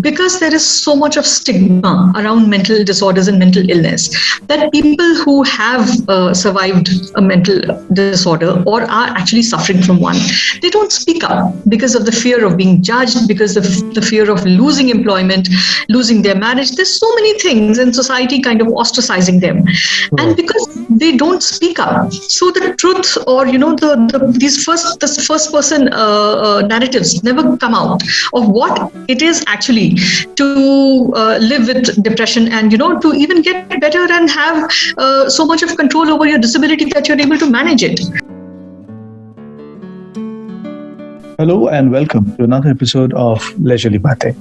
because there is so much of stigma around mental disorders and mental illness, that people who have survived a mental disorder or are actually suffering from one, they don't speak up because of the fear of being judged, because of the fear of losing employment, losing their marriage. There's so many things in society kind of ostracizing them. And because they don't speak up, so the truth, or these first person narratives never come out of what it is actually to live with depression, and to even get better and have so much of control over your disability that you're able to manage it. Hello and welcome to another episode of Leisurely Baatein.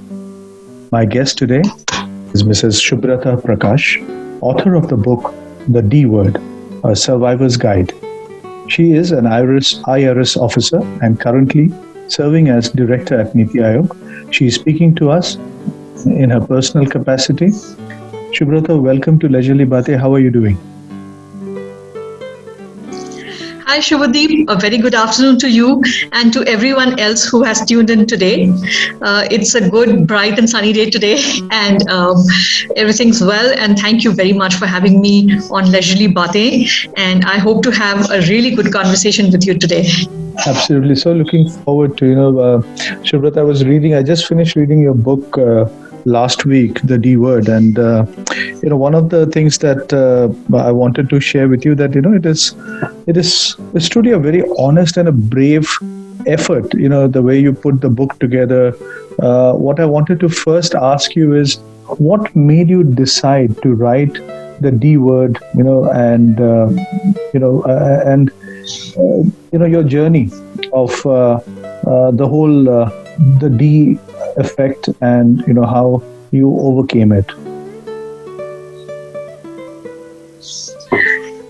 My guest today is Mrs. Shubhrata Prakash, author of the book The D Word, A Survivor's Guide. She is an IRS officer and currently serving as director at NITI Aayog. She is speaking to us in her personal capacity. Shubrata, welcome to Leisurely Baatein. How are you doing? Hi Shubhadeep, a very good afternoon to you and to everyone else who has tuned in today. It's a good, bright and sunny day today, and everything's well, and thank you very much for having me on Leisurely Baatein, and I hope to have a really good conversation with you today. Absolutely. So looking forward to, Shubrata, I just finished reading your book last week, The D Word, and one of the things that I wanted to share with you that it's truly a very honest and a brave effort, the way you put the book together. What I wanted to first ask you is, what made you decide to write the D Word, and your journey of the whole the D effect, and how you overcame it?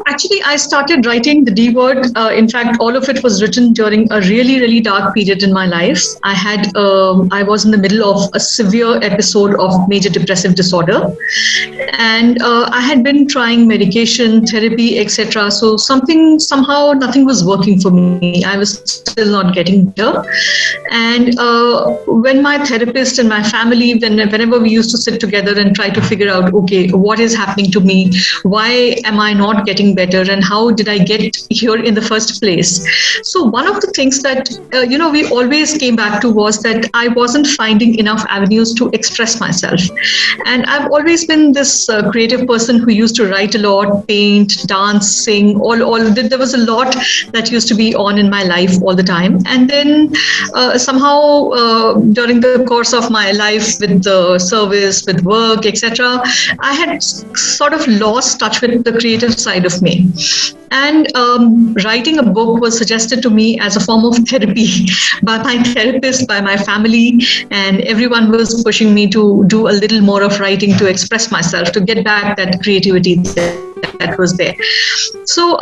Actually, I started writing the D Word. In fact, all of it was written during a really, really dark period in my life. I was in the middle of a severe episode of major depressive disorder, and I had been trying medication, therapy, etc. So somehow nothing was working for me. I was still not getting better. And when my therapist and my family, whenever we used to sit together and try to figure out, okay, what is happening to me? Why am I not getting better, and how did I get here in the first place? So one of the things that we always came back to was that I wasn't finding enough avenues to express myself. And I've always been this creative person who used to write a lot, paint, dance, sing, there was a lot that used to be on in my life all the time. And then somehow during the course of my life, with the service, with work, etc., I had sort of lost touch with the creative side of me. And writing a book was suggested to me as a form of therapy by my therapist, by my family, and everyone was pushing me to do a little more of writing, to express myself, to get back that creativity that was there. So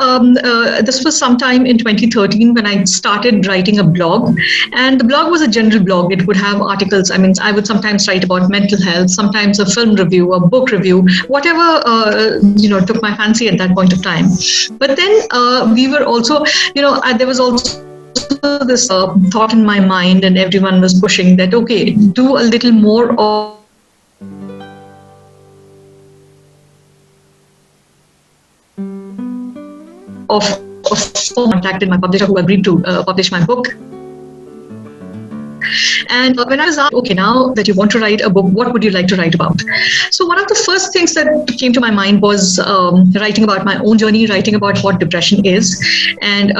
this was sometime in 2013 when I started writing a blog, and the blog was a general blog. It would have articles. I would sometimes write about mental health, sometimes a film review, a book review, whatever took my fancy at that point of time. But then we were also, there was also this thought in my mind, and everyone was pushing that, okay, do a little more of contacted my publisher, who agreed to publish my book. And when I was asked, okay, now that you want to write a book, what would you like to write about? So one of the first things that came to my mind was writing about my own journey, writing about what depression is. And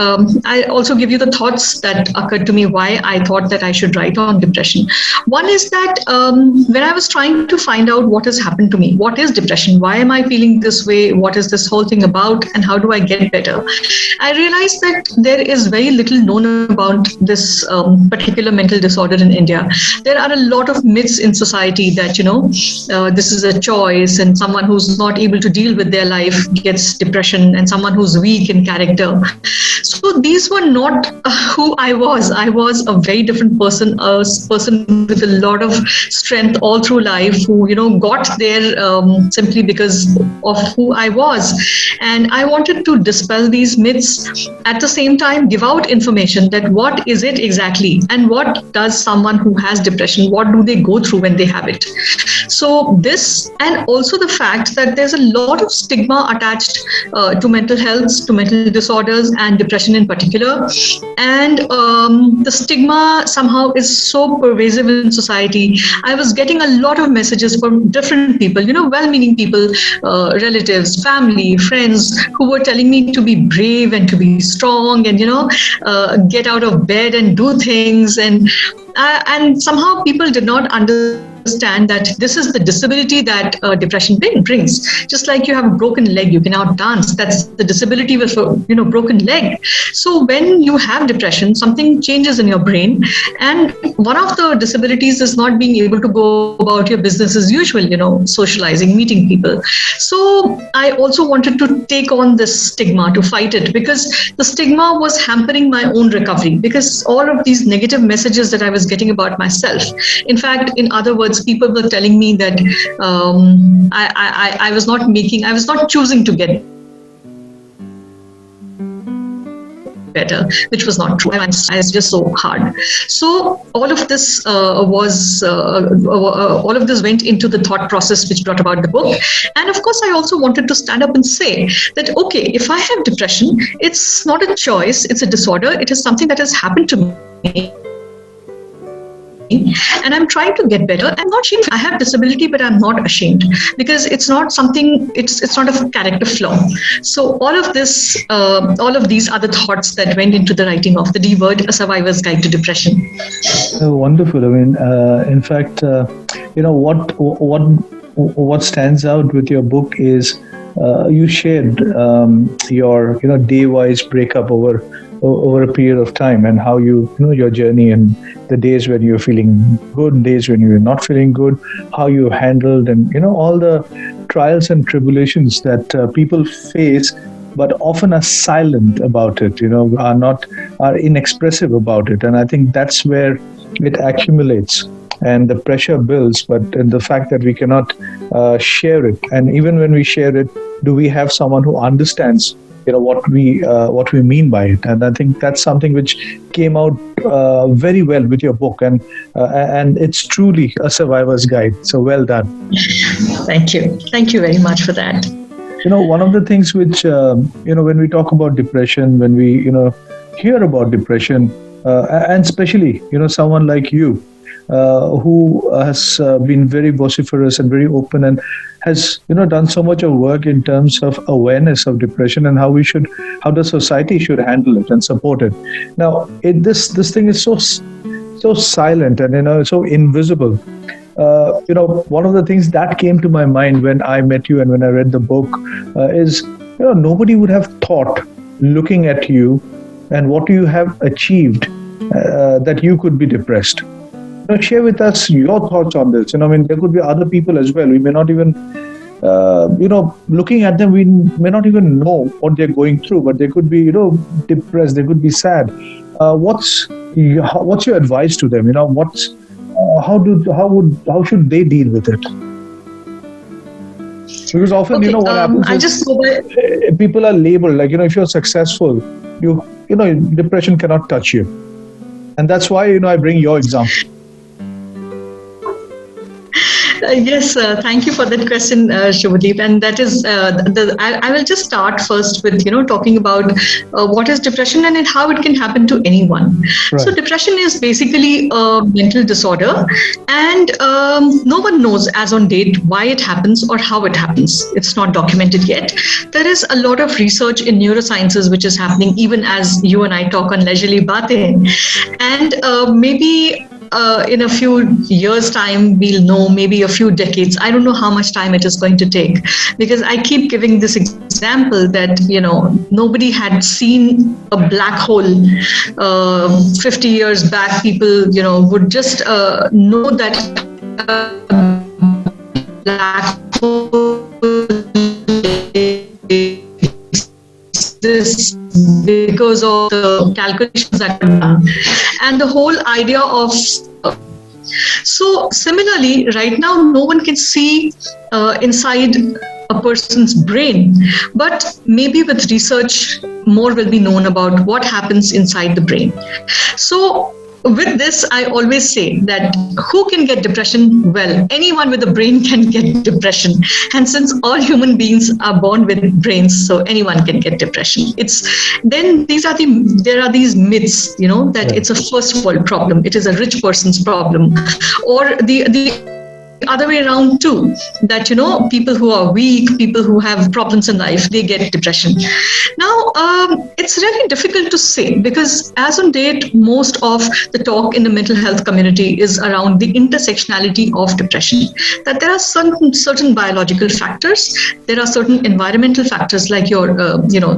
I also give you the thoughts that occurred to me why I thought that I should write on depression. One is that when I was trying to find out what has happened to me, what is depression? Why am I feeling this way? What is this whole thing about? And how do I get better? I realized that there is very little known about this particular mental disorder in India. There are a lot of myths in society that, this is a choice, and someone who's not able to deal with their life gets depression, and someone who's weak in character. So these were not who I was. I was a very different person, person with a lot of strength all through life, who got there simply because of who I was. And I wanted to dispel these myths, at the same time give out information that what is it exactly, and what does someone who has depression, what do they go through when they have it. So this, and also the fact that there's a lot of stigma attached to mental health, to mental disorders, and depression in particular. And the stigma somehow is so pervasive in society. I was getting a lot of messages from different people, well-meaning people, relatives, family, friends, who were telling me to be brave and to be strong, and get out of bed and do things. And somehow people did not understand that this is the disability that depression brings. Just like you have a broken leg, you cannot dance. That's the disability with a broken leg. So when you have depression, something changes in your brain, and one of the disabilities is not being able to go about your business as usual, socializing, meeting people. So I also wanted to take on this stigma, to fight it, because the stigma was hampering my own recovery, because all of these negative messages that I was getting about myself. In fact, in other words, people were telling me that I was not choosing to get better, which was not true. I was just so hard. So all of this all of this went into the thought process which brought about the book. And of course, I also wanted to stand up and say that, okay, if I have depression, it's not a choice, it's a disorder. It is something that has happened to me, and I'm trying to get better. I'm not ashamed. I have disability, but I'm not ashamed, because it's not something. It's not a character flaw. So all of these other thoughts that went into the writing of the D Word: A Survivor's Guide to Depression. Wonderful. I mean, in fact, what stands out with your book is you shared your day-wise breakup over a period of time, and how your journey, and the days when you're feeling good, days when you're not feeling good, how you handled, and all the trials and tribulations that people face, but often are silent about it, are inexpressive about it. And I think that's where it accumulates and the pressure builds, but in the fact that we cannot share it. And even when we share it, do we have someone who understands what we mean by it? And I think that's something which came out very well with your book, and it's truly a survivor's guide. So well done. Thank you very much for that. One of the things which when we talk about depression, when we hear about depression, and especially someone like you, who has been very vociferous and very open, and has done so much of work in terms of awareness of depression, and how the society should handle it and support it. Now, this thing is so silent, and so invisible. One of the things that came to my mind when I met you and when I read the book is nobody would have thought, looking at you and what you have achieved, that you could be depressed. Share with us your thoughts on this. There could be other people as well. We may not even, looking at them, we may not even know what they're going through, but they could be, depressed. They could be sad. What's your advice to them? How should they deal with it? Because often, what happens is people are labeled, like, if you're successful, depression cannot touch you. And that's why, I bring your example. Yes, thank you for that question, Shubhadeep. And that is, I will just start first with, talking about what is depression and how it can happen to anyone. Right. So depression is basically a mental disorder, and no one knows as on date why it happens or how it happens. It's not documented yet. There is a lot of research in neurosciences which is happening even as you and I talk on Leisurely Baatein. And maybe in a few years' time, we'll know, maybe a few decades. I don't know how much time it is going to take, because I keep giving this example that, nobody had seen a black hole 50 years back. People, would just know that black hole exists because of the calculations that are done. And the whole idea of so similarly, right now, no one can see inside a person's brain, but maybe with research, more will be known about what happens inside the brain. So with this, I always say that who can get depression? Well, anyone with a brain can get depression. And since all human beings are born with brains, so anyone can get depression. It's then there are these myths, that it's a first world problem. It is a rich person's problem, or the other way around too, that people who are weak, people who have problems in life, they get depression. Now it's really difficult to say, because as on date, most of the talk in the mental health community is around the intersectionality of depression, that there are certain biological factors, there are certain environmental factors like your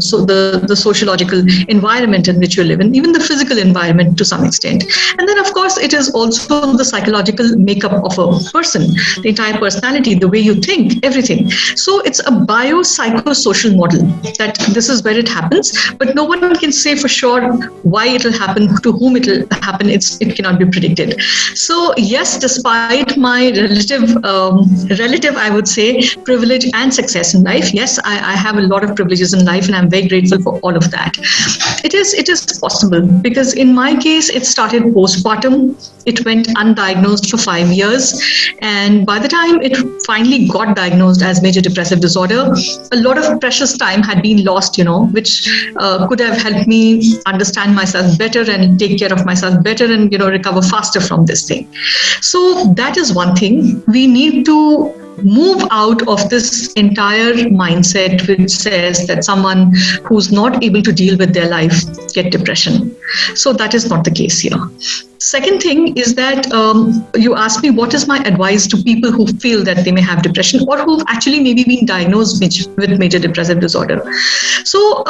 so the sociological environment in which you live in, even the physical environment to some extent, and then of course it is also the psychological makeup of a person, the entire personality, the way you think, everything. So it's a biopsychosocial model that this is where it happens, but no one can say for sure why it will happen, to whom it will happen. It cannot be predicted. So yes, despite my relative, I would say, privilege and success in life, yes, I have a lot of privileges in life, and I'm very grateful for all of that. It is possible, because in my case, it started postpartum. It went undiagnosed for 5 years, and by the time it finally got diagnosed as major depressive disorder, a lot of precious time had been lost, which could have helped me understand myself better and take care of myself better and, recover faster from this thing. So that is one thing. We need to move out of this entire mindset which says that someone who's not able to deal with their life get depression. So that is not the case here. Second thing is that you asked me what is my advice to people who feel that they may have depression or who've actually maybe been diagnosed with major depressive disorder. So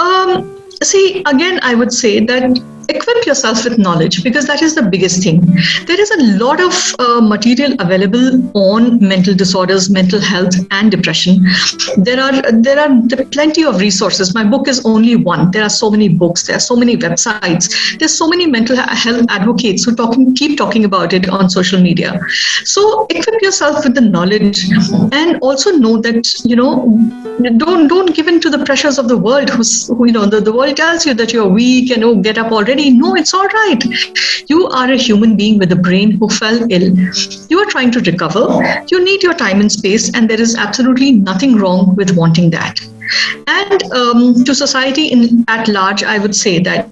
see, again, I would say that equip yourself with knowledge, because that is the biggest thing. There is a lot of material available on mental disorders, mental health, and depression. There are plenty of resources. My book is only one. There are so many books. There are so many websites. There's so many mental health advocates who keep talking about it on social media. So equip yourself with the knowledge, and also know that don't give in to the pressures of the world. The world tells you that you're weak and get up already. No, it's all right. You are a human being with a brain who fell ill. You are trying to recover. You need your time and space, and there is absolutely nothing wrong with wanting that. And to society at large, I would say that,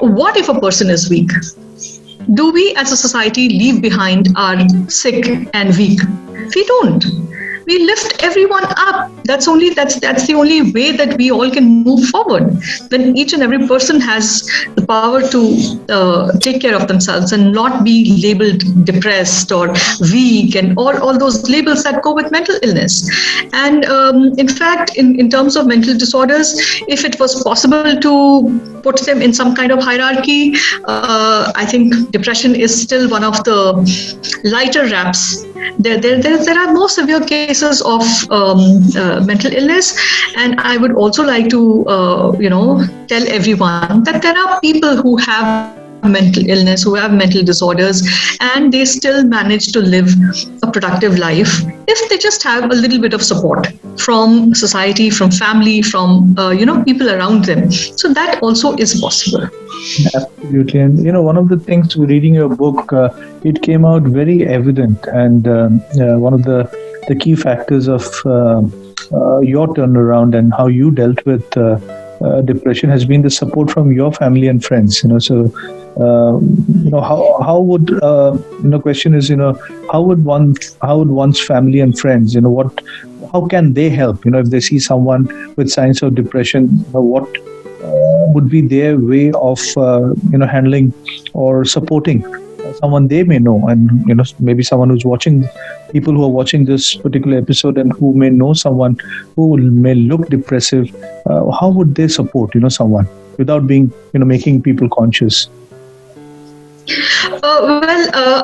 what if a person is weak? Do we as a society leave behind our sick and weak? We don't. We lift everyone up. That's the only way that we all can move forward. When each and every person has the power to take care of themselves and not be labeled depressed or weak and all those labels that go with mental illness. And in fact, in terms of mental disorders, if it was possible to put them in some kind of hierarchy, I think depression is still one of the lighter wraps. There are more severe cases of mental illness, and I would also like to tell everyone that there are people who have mental illness, who have mental disorders, and they still manage to live a productive life if they just have a little bit of support from society, from family, from people around them. So that also is possible. Absolutely. And one of the things reading your book, it came out very evident, and one of the key factors of your turnaround and how you dealt with depression has been the support from your family and friends. So how would question is how would one's family and friends how can they help if they see someone with signs of depression, what would be their way of handling or supporting someone they may know, and maybe someone who's watching, people who are watching this particular episode and who may know someone who may look depressive, how would they support someone without being making people conscious?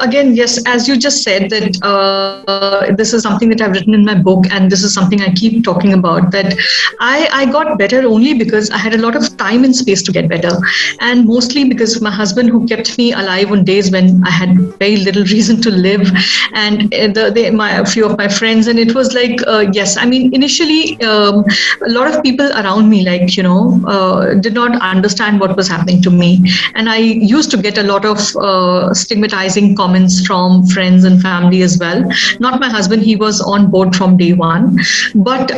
Again, yes, as you just said, that this is something that I've written in my book, and this is something I keep talking about, that I got better only because I had a lot of time and space to get better. And mostly because of my husband, who kept me alive on days when I had very little reason to live, and a few of my friends. And it was like, yes, I mean, initially, a lot of people around me, like, did not understand what was happening to me. And I used to get a lot of stigmatizing comments from friends and family as well. Not my husband, he was on board from day one. But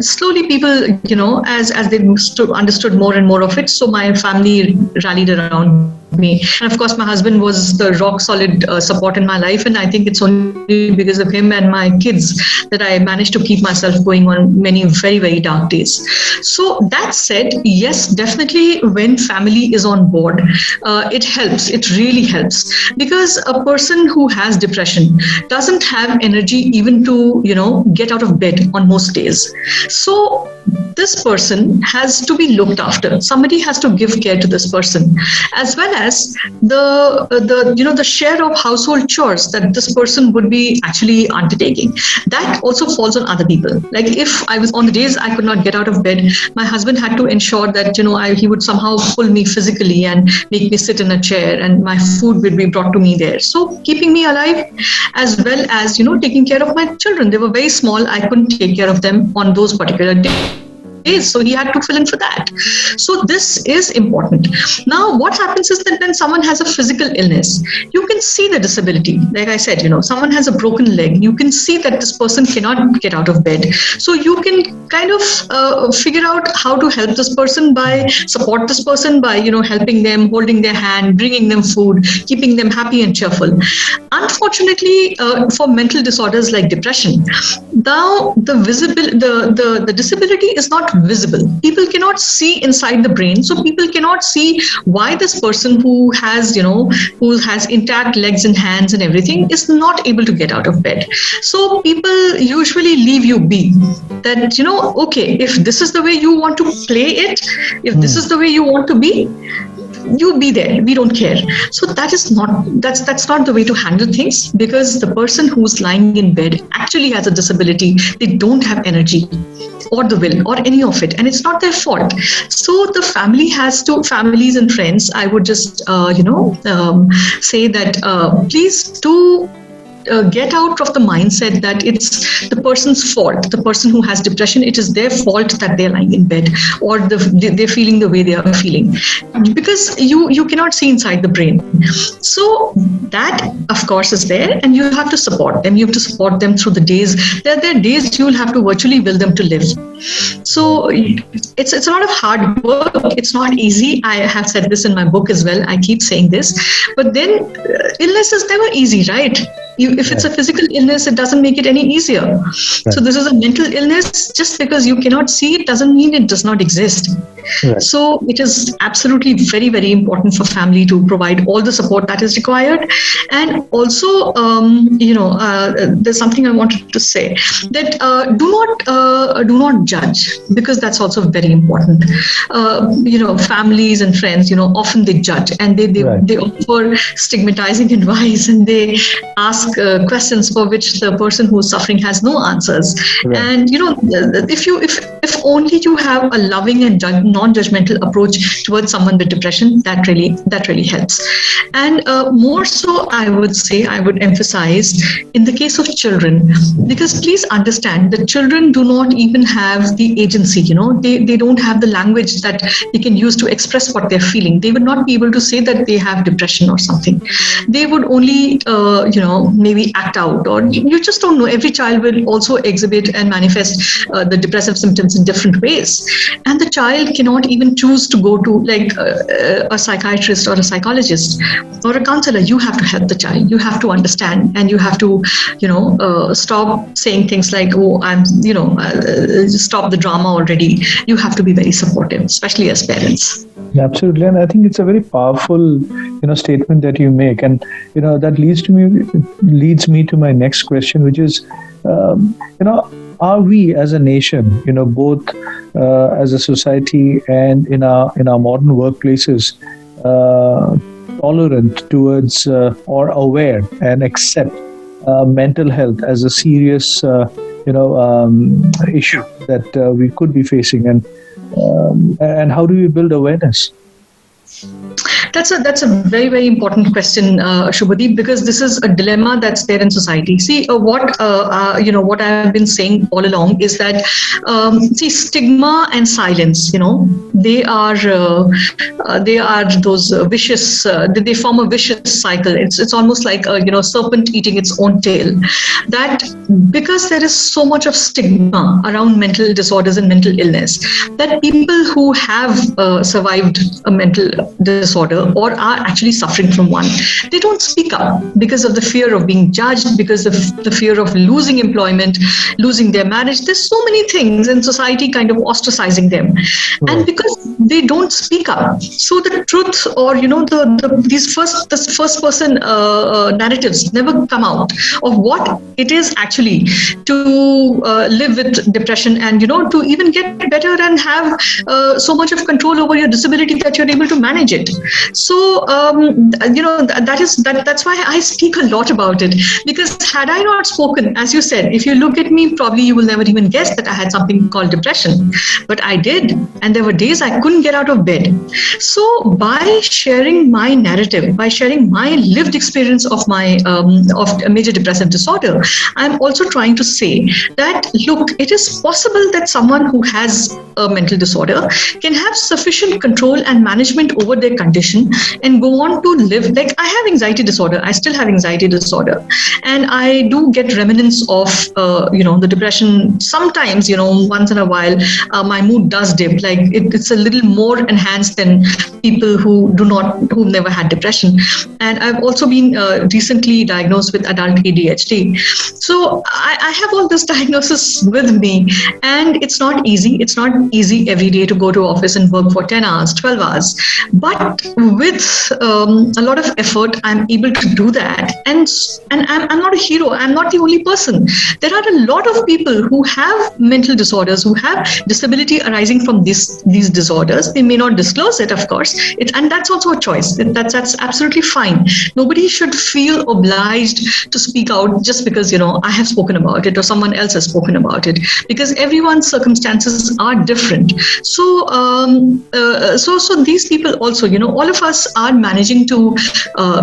slowly people, as they understood more and more of it, so my family rallied around me. And of course, my husband was the rock solid support in my life. And I think it's only because of him and my kids that I managed to keep myself going on many very, very dark days. So that said, yes, definitely when family is on board, it helps. It really helps, because a person who has depression doesn't have energy even to, get out of bed on most days. So this person has to be looked after. Somebody has to give care to this person, as well as the share of household chores that this person would be actually undertaking. That also falls on other people. Like, if I was on the days I could not get out of bed, my husband had to ensure that he would somehow pull me physically and make me sit in a chair, and my food would be brought to me there. So keeping me alive, as well as taking care of my children. They were very small. I couldn't take care of them on those particular days. So he had to fill in for that. So this is important. Now, what happens is that when someone has a physical illness, you can see the disability. Like I said, someone has a broken leg. You can see that this person cannot get out of bed. So you can kind of figure out how to help this person support this person by, helping them, holding their hand, bringing them food, keeping them happy and cheerful. Unfortunately, for mental disorders like depression, now the disability is not visible. People cannot see inside the brain, so people cannot see why this person who has intact legs and hands and everything is not able to get out of bed. So people usually leave you be. That okay, if this is the way you want to play it, if this is the way you want to be, you be there, we don't care. So that's not the way to handle things, because the person who's lying in bed actually has a disability. They don't have energy or the will or any of it, and it's not their fault. So the families and friends, I would just say that please do get out of the mindset that it's the person's fault. The person who has depression, it is their fault that they're lying in bed, or they're feeling the way they are feeling, because you cannot see inside the brain. So that, of course, is there, and you have to support them. You have to support them through the days. There are days you will have to virtually will them to live. So it's a lot of hard work. It's not easy. I have said this in my book as well. I keep saying this. But then illness is never easy, right? If it's a physical illness, it doesn't make it any easier. Right. So this is a mental illness. Just because you cannot see it doesn't mean it does not exist. Right. So it is absolutely very, very important for family to provide all the support that is required. And also, there's something I wanted to say, that do not judge, because that's also very important. Families and friends, often they judge, and they offer stigmatizing advice, and they ask questions for which the person who's suffering has no answers. Right. And if only you have a loving and non-judgmental approach towards someone with depression, that really helps. And more so, I would emphasize in the case of children, because please understand that children do not even have the agency. They don't have the language that they can use to express what they're feeling. They would not be able to say that they have depression or something. They would only maybe act out, or you just don't know. Every child will also exhibit and manifest the depressive symptoms in different ways, and the child cannot even choose to go to a psychiatrist or a psychologist or a counselor. You have to help the child. You have to understand, and you have to stop saying things like, oh, I'm stop the drama already. You have to be very supportive, especially as parents. Absolutely, and I think it's a very powerful, statement that you make, and that leads me to my next question, which is, are we as a nation, both as a society and in our modern workplaces, tolerant towards or aware and accept mental health as a serious, issue that we could be facing, and how do we build awareness? That's a very, very important question, Shubhadeep, because this is a dilemma that's there in society. See, what I have been saying all along is that stigma and silence, they are those vicious. They form a vicious cycle. It's almost like a serpent eating its own tail. That because there is so much of stigma around mental disorders and mental illness, that people who have survived a mental disorder or are actually suffering from one, they don't speak up because of the fear of being judged, because of the fear of losing employment, losing their marriage. There's so many things in society kind of ostracizing them. Right. And because they don't speak up, so the truth, or these first person narratives never come out of what it is actually to live with depression, and to even get better and have so much of control over your disability that you're able to manage it. So that's why I speak a lot about it, because had I not spoken, as you said, if you look at me, probably you will never even guess that I had something called depression. But I did, and there were days I couldn't get out of bed. So by sharing my narrative, by sharing my lived experience of my of a major depressive disorder, I'm also trying to say that, look, it is possible that someone who has a mental disorder can have sufficient control and management over their condition and go on to live. Like, I have anxiety disorder. I still have anxiety disorder, and I do get remnants of the depression. Sometimes, once in a while, my mood does dip. Like, it's a little more enhanced than people who've never had depression. And I've also been recently diagnosed with adult ADHD. So I have all this diagnosis with me, and it's not easy. It's not easy every day to go to office and work for 10 hours, 12 hours. But with a lot of effort, I'm able to do that. And I'm not a hero. I'm not the only person. There are a lot of people who have mental disorders, who have disability arising from these disorders. They may not disclose it, of course, and that's also a choice. That's absolutely fine. Nobody should feel obliged to speak out just because I have spoken about it or someone else has spoken about it, because everyone's circumstances are different. So these people also, all of us are managing to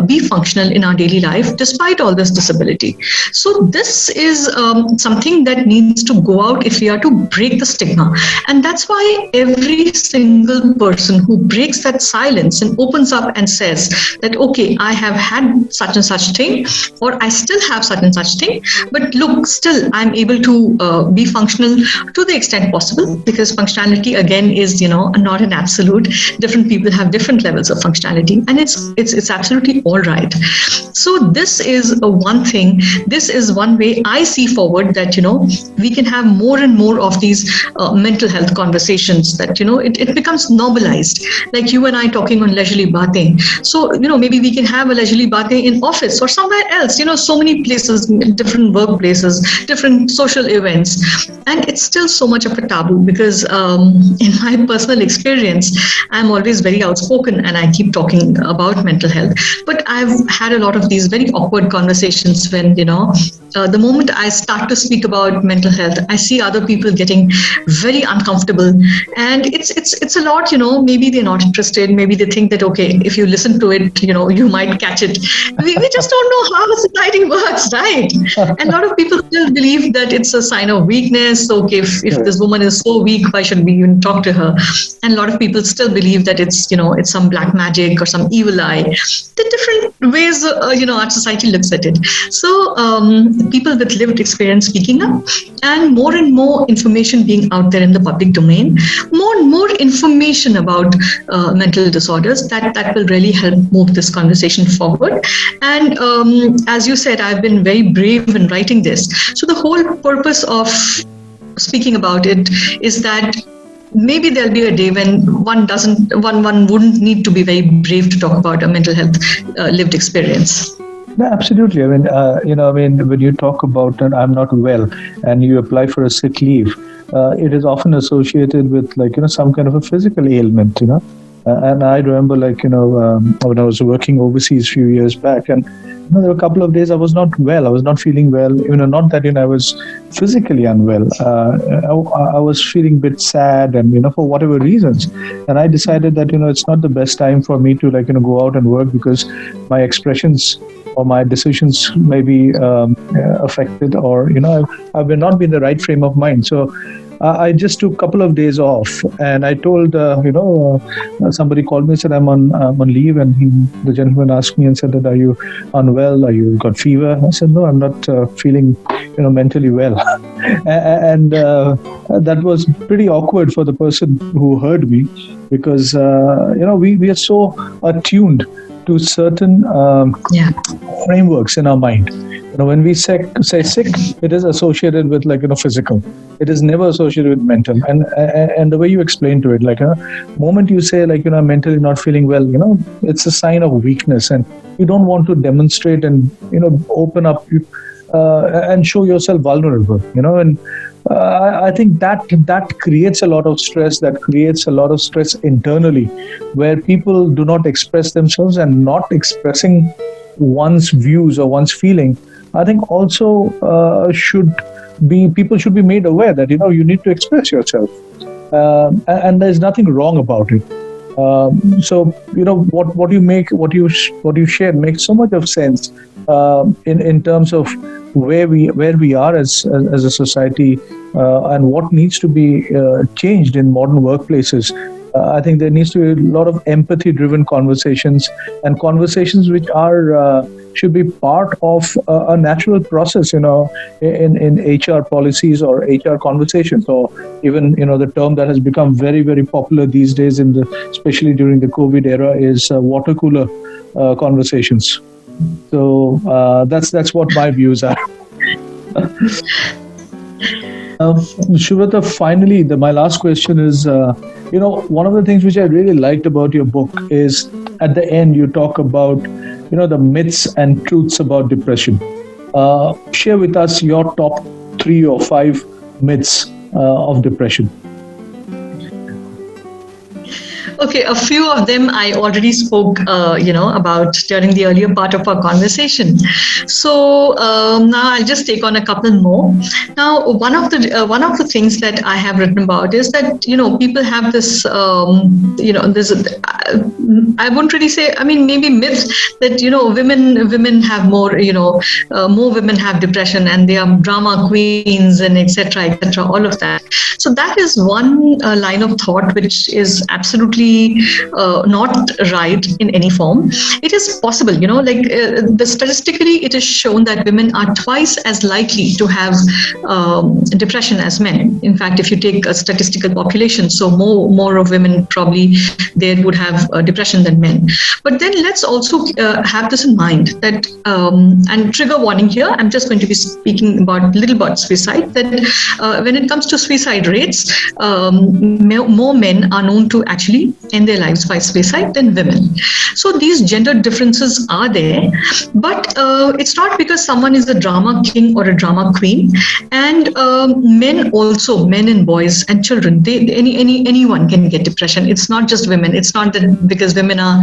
be functional in our daily life despite all this disability. So this is something that needs to go out if we are to break the stigma. And that's why every single person who breaks that silence and opens up and says that, okay, I have had such and such thing, or I still have such and such thing, but look, still I'm able to be functional to the extent possible, because functionality again is not an absolute. Different people have different levels of functionality, and it's absolutely all right. So this is one thing. This is one way I see forward, that we can have more and more of these mental health conversations, that it becomes normalized, like you and I talking on leisurely baatein. So maybe we can have a leisurely baatein in office or somewhere else, so many places, different workplaces, different social events, and it's still so much of a taboo, because in my personal experience, I'm always very outspoken and I keep talking about mental health. But I've had a lot of these very awkward conversations when, the moment I start to speak about mental health, I see other people getting very uncomfortable. And it's a lot, maybe they're not interested. Maybe they think that, okay, if you listen to it, you might catch it. We just don't know how society works, right? And a lot of people still believe that it's a sign of weakness. Okay, if this woman is so weak, why should we even talk to her? And a lot of people still believe that it's some black magic or some evil eye. The different ways, our society looks at it. So people with lived experience speaking up, and more information being out there in the public domain, more and more information about mental disorders, that will really help move this conversation forward. And as you said, I've been very brave in writing this. So the whole purpose of speaking about it is that maybe there'll be a day when one wouldn't need to be very brave to talk about a mental health lived experience. No, absolutely. I mean, when you talk about I'm not well and you apply for a sick leave, it is often associated with some kind of a physical ailment, And I remember, when I was working overseas a few years back, and there were a couple of days I was not well. I was not feeling well. Not that I was physically unwell. I was feeling a bit sad, and for whatever reasons. And I decided that it's not the best time for me to go out and work, because my expressions or my decisions may be affected, or I will not be in the right frame of mind. So I just took a couple of days off, and I told, somebody called me and said, I'm on leave. And the gentleman asked me and said that, are you unwell? Are you got fever? I said, no, I'm not feeling, mentally well. And that was pretty awkward for the person who heard me, because, we are so attuned to certain frameworks in our mind. When we say sick, it is associated with physical. It is never associated with mental. And the way you explain to it, moment you say I'm mentally not feeling well, it's a sign of weakness, and you don't want to demonstrate and open up and show yourself vulnerable. And I think that creates a lot of stress. That creates a lot of stress internally, where people do not express themselves, and not expressing one's views or one's feeling, I think also people should be made aware that you need to express yourself, and there's nothing wrong about it. So what you share makes so much of sense in terms of where we are as a society, and what needs to be changed in modern workplaces. I think there needs to be a lot of empathy-driven conversations, and conversations which are should be part of a natural process, in HR policies or HR conversations, or even the term that has become very, very popular these days, especially during the COVID era, is water cooler conversations. So that's what my views are. Shubrata, finally, my last question is, one of the things which I really liked about your book is at the end you talk about, the myths and truths about depression. Share with us your top 3 or 5 myths of depression. Okay, a few of them I already spoke, about during the earlier part of our conversation. So now I'll just take on a couple more. Now, one of the things that I have written about is that people have this, I wouldn't really say, maybe myths that women have more, more women have depression, and they are drama queens and etc., all of that. So that is one line of thought which is absolutely not right in any form. It is possible, statistically it is shown that women are twice as likely to have depression as men. In fact, if you take a statistical population, so more of women probably there would have depression than men. But then let's also have this in mind that, and trigger warning here, I'm just going to be speaking about little about suicide, that when it comes to suicide rates, more men are known to actually end their lives by suicide than women. So these gender differences are there, but it's not because someone is a drama king or a drama queen. And men also, men and boys and children, anyone can get depression. It's not just women. It's not that because women are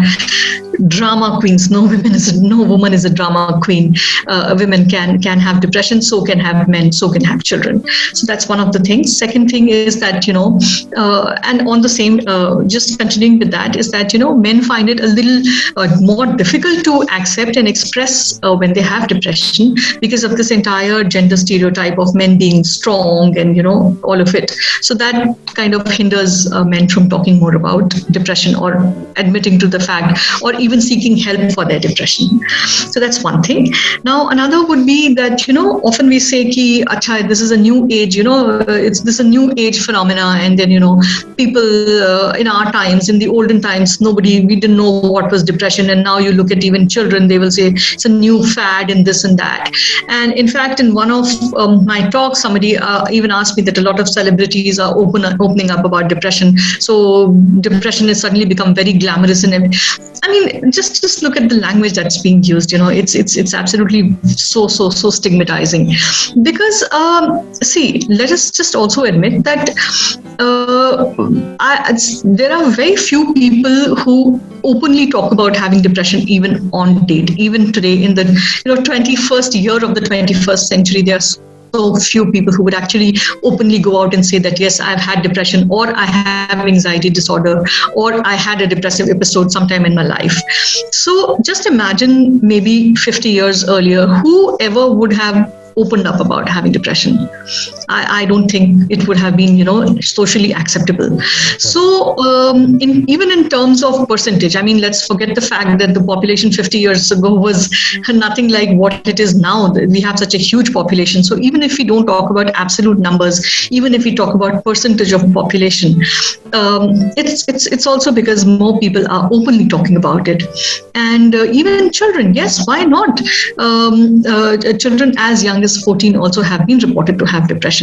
drama queens. No woman is a drama queen. Women can have depression, so can have men, so can have children. So that's one of the things. Second thing is that, and on the same, just continuing with that, is that, men find it a little more difficult to accept and express when they have depression, because of this entire gender stereotype of men being strong and, all of it. So that kind of hinders men from talking more about depression or admitting to the fact, or even seeking help for their depression. So that's one thing. Now, another would be that, often we say ki, acha, this is a new age, this a new age phenomena. And then, people in our times, in the olden times, we didn't know what was depression. And now you look at even children, they will say it's a new fad and this and that. And in fact, in one of my talks, somebody even asked me that a lot of celebrities are opening up about depression. So depression has suddenly become very glamorous. And just look at the language that's being used. It's absolutely so stigmatizing. Because see, let us just also admit that there are very few people who openly talk about having depression even on date. Even today, in the 21st year of the 21st century, there are so few people who would actually openly go out and say that, yes, I've had depression, or I have anxiety disorder, or I had a depressive episode sometime in my life. So just imagine maybe 50 years earlier, whoever would have opened up about having depression. I don't think it would have been, socially acceptable. So even in terms of percentage, I mean, let's forget the fact that the population 50 years ago was nothing like what it is now. We have such a huge population. So even if we don't talk about absolute numbers, even if we talk about percentage of population, it's also because more people are openly talking about it. And even children, yes, why not? Children as young as 14 also have been reported to have depression.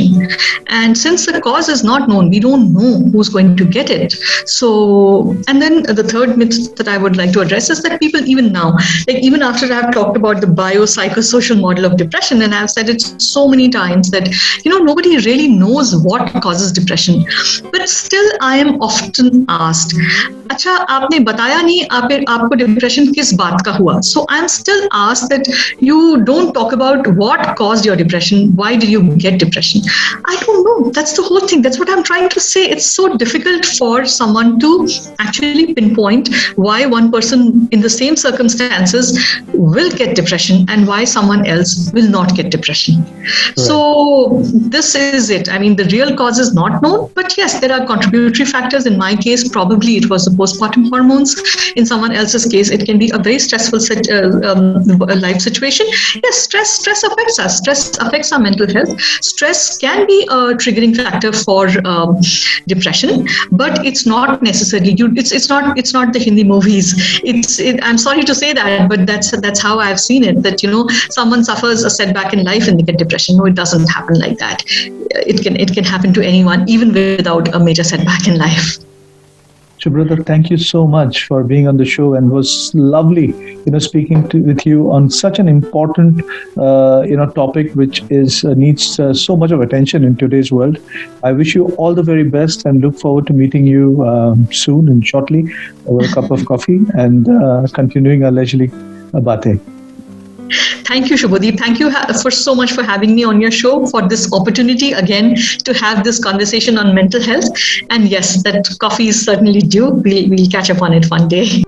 And since the cause is not known, we don't know who's going to get it. So, and then the third myth that I would like to address is that people even now, like even after I've talked about the biopsychosocial model of depression, and I've said it so many times that, nobody really knows what causes depression. But still, I am often asked, अच्छा आपने बताया नहीं आपको depression किस बात का हुआ? So I'm still asked that you don't talk about what caused your depression. Why did you get depression? I don't know. That's the whole thing. That's what I'm trying to say. It's so difficult for someone to actually pinpoint why one person in the same circumstances will get depression and why someone else will not get depression. Right. So this is it. I mean, the real cause is not known, but yes, there are contributory factors. In my case, probably it was the postpartum hormones. In someone else's case, it can be a very stressful life situation. Yes, stress affects us. Stress affects our mental health. Stress can be a triggering factor for depression, but it's not necessarily. It's not the Hindi movies. I'm sorry to say that, but that's how I've seen it. That someone suffers a setback in life and they get depression. No, it doesn't happen like that. It can happen to anyone, even without a major setback in life. Shubrata, thank you so much for being on the show, and it was lovely, speaking with you on such an important, topic which needs so much of attention in today's world. I wish you all the very best and look forward to meeting you soon and shortly over a cup of coffee and continuing our leisurely bate. Thank you, Shubhadi. Thank you for so much for having me on your show, for this opportunity again to have this conversation on mental health. And yes, that coffee is certainly due. We'll catch up on it one day.